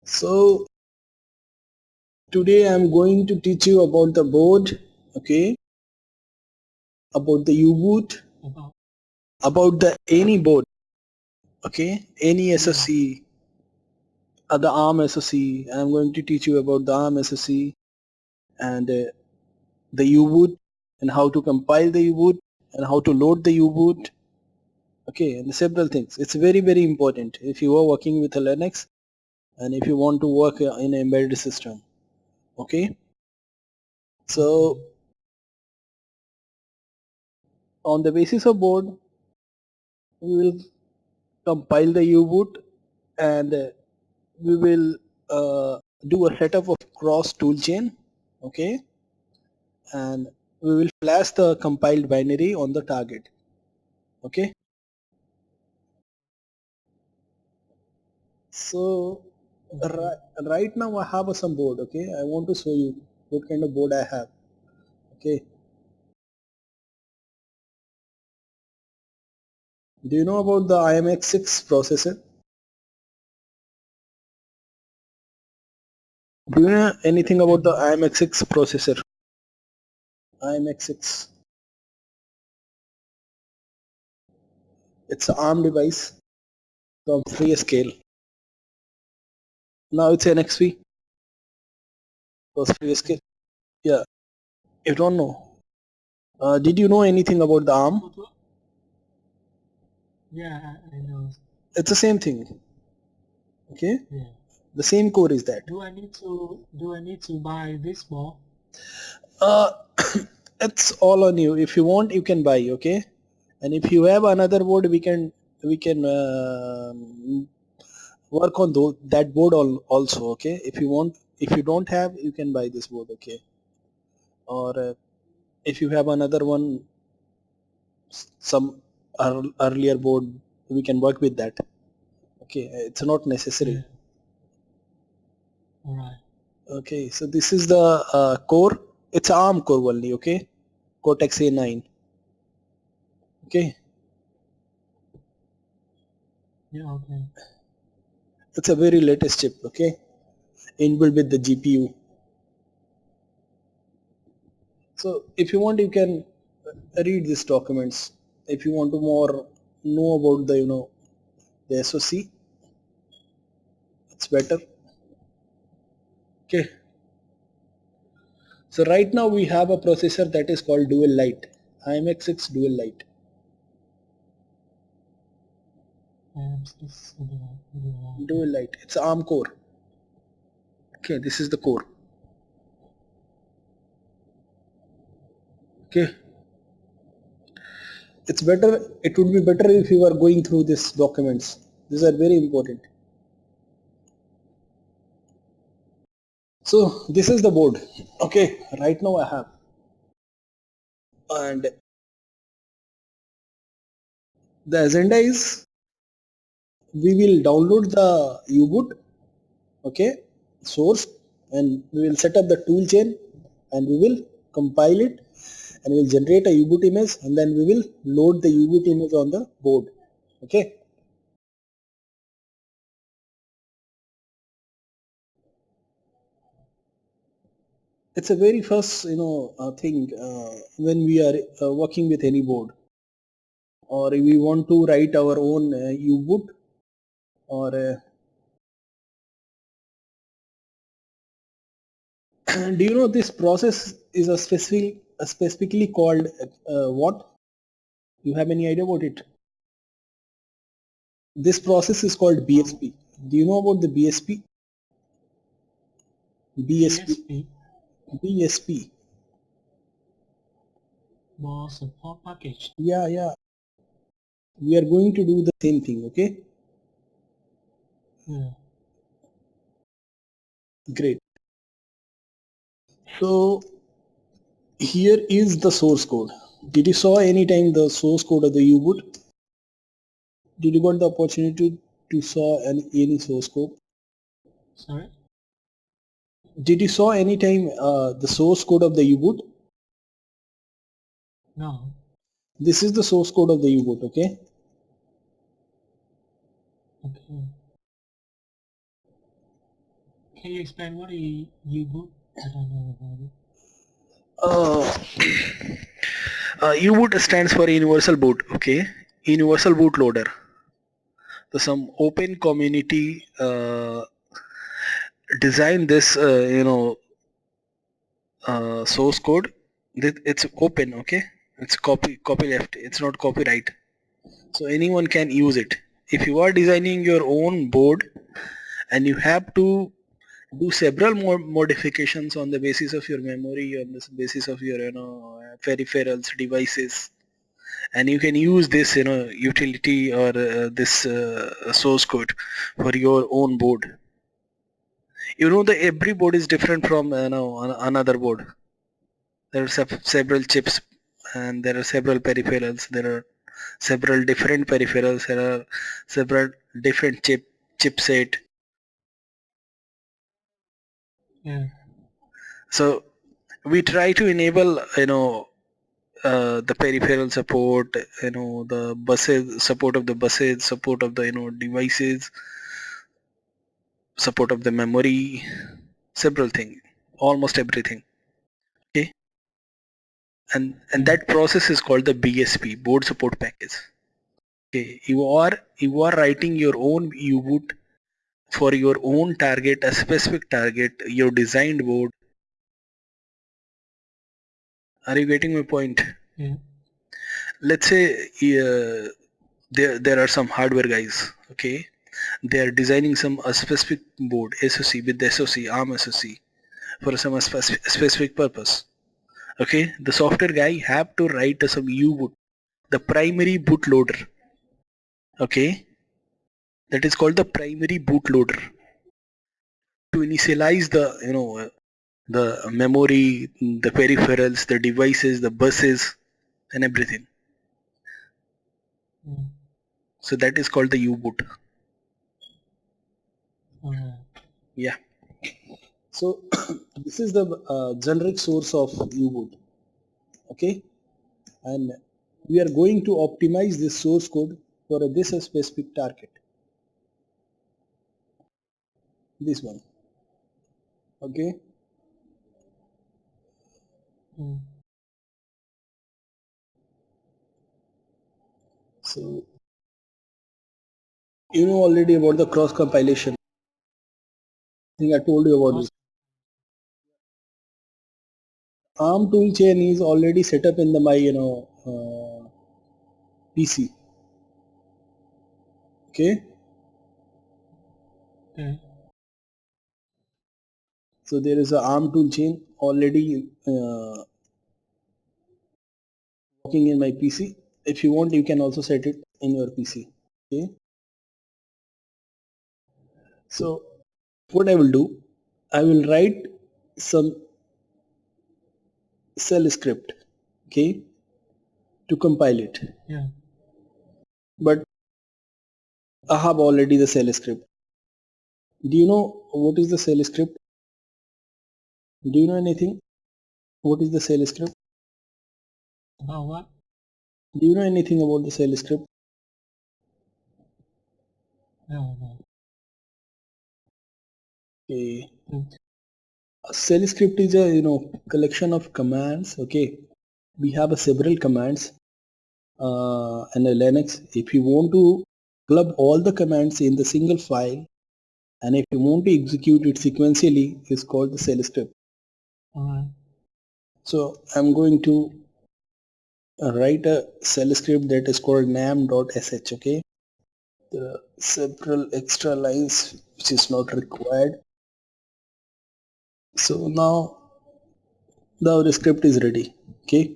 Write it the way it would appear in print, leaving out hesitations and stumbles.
So today I'm going to teach you about the board, okay, about the U-boot, about the any board, okay, any SoC, the ARM SoC. I'm going to teach you about the ARM SoC and the U-boot and how to compile the U-boot and how to load the U-boot, okay, and several things. It's very important if you are working with a Linux and if you want to work in an embedded system, okay. So on the basis of board, we will compile the U-boot and we will do a setup of cross toolchain, okay, and we will flash the compiled binary on the target, okay. So right now I have some board, okay. I want to show you what kind of board I have, okay. Do you know about the IMX6 processor? Do you know anything about the IMX6 processor? IMX6. It's an ARM device from Freescale. Now it's an XP. Was Freescale. Yeah. You don't know. Did you know anything about the ARM? Yeah, I know. It's the same thing. Okay. Yeah. The same core is that. Do I need to buy this board? Uh, it's all on you. If you want, you can buy. Okay. And if you have another board, we can work on that board also. Okay. If you want, if you don't have, you can buy this board. Okay. Or if you have another one, some earlier board, we can work with that. Okay. It's not necessary. Yeah. All right. Okay, so this is the core. It's ARM core only, okay? Cortex A9. Okay, Yeah, okay. it's a very latest chip, okay? Inbuilt with the GPU. So if you want, you can read these documents. If you want to more know about the, the SoC, it's better. Okay. So right now we have a processor that is called Dual Light, IMX6 Dual Light. Dual Light. It's ARM core. Okay, this is the core. Okay. It's better, it would be better if you are going through these documents. These are very important. So this is the board. Okay, right now I have. And the agenda is we will download the U-boot, okay, source, and we will set up the tool chain and we will compile it and we will generate a U-boot image and then we will load the U-boot image on the board. Okay. It's a very first thing when we are working with any board, or we want to write our own U-boot, or do you know this process is specifically called what? You have any idea about it? This process is called BSP. Do you know about the BSP? BSP. BSP. More support package. Yeah. We are going to do the same thing, okay? Yeah. Great. So here is the source code. Did you saw any time the source code of the U-boot? Did you got the opportunity to saw any source code? Sorry? Did you saw any time the source code of the U-boot? No. This is the source code of the U-boot, okay? Okay. Can you explain what is U-boot? I don't know about it. U-boot stands for Universal Boot. Okay, Universal Bootloader. So some open community designed this, source code. It's open. Okay, it's copyleft. It's not copyright. So anyone can use it. If you are designing your own board and you have to do several more modifications on the basis of your memory, on the basis of your peripherals, devices, and you can use this utility or this source code for your own board. The every board is different from another board. There are several chips, and there are several peripherals. There are several different peripherals. There are several different chipset. Yeah. So we try to enable the peripheral support, the buses, support of the buses, support of the devices, support of the memory, several things, almost everything. Okay, and that process is called the BSP, board support package. Okay, you are writing your own U-boot for your own target, a specific target, your designed board. Are you getting my point? Yeah. Let's say there are some hardware guys. Okay, they are designing some a specific board SoC with the SoC ARM SoC for some specific purpose. Okay, the software guy have to write some U-boot, the primary bootloader. Okay, that is called the primary bootloader to initialize the the memory, the peripherals, the devices, the buses, and everything. Mm. So that is called the U-boot. Alright. Yeah. So this is the generic source of U-boot. Okay, and we are going to optimize this source code for this specific target. This one. Okay. Mm. So you know already about the cross compilation. I think I told you about this. ARM toolchain is already set up in the my PC. Okay. Okay. So there is a ARM toolchain already working in my PC. If you want, you can also set it in your PC. Okay. So what I will do, I will write some shell script. Okay, to compile it. Yeah. But I have already the shell script. Do you know what is the shell script? Do you know anything? What is the shell script? About what? Do you know anything about the shell script? No, no. Okay. Mm. A shell script is a collection of commands. Okay, we have a several commands in a Linux. If you want to club all the commands in the single file, and if you want to execute it sequentially, it's called the shell script. Alright. So I'm going to write a shell script that is called nam.sh. Okay, there are several extra lines which is not required. So now the script is ready. Okay,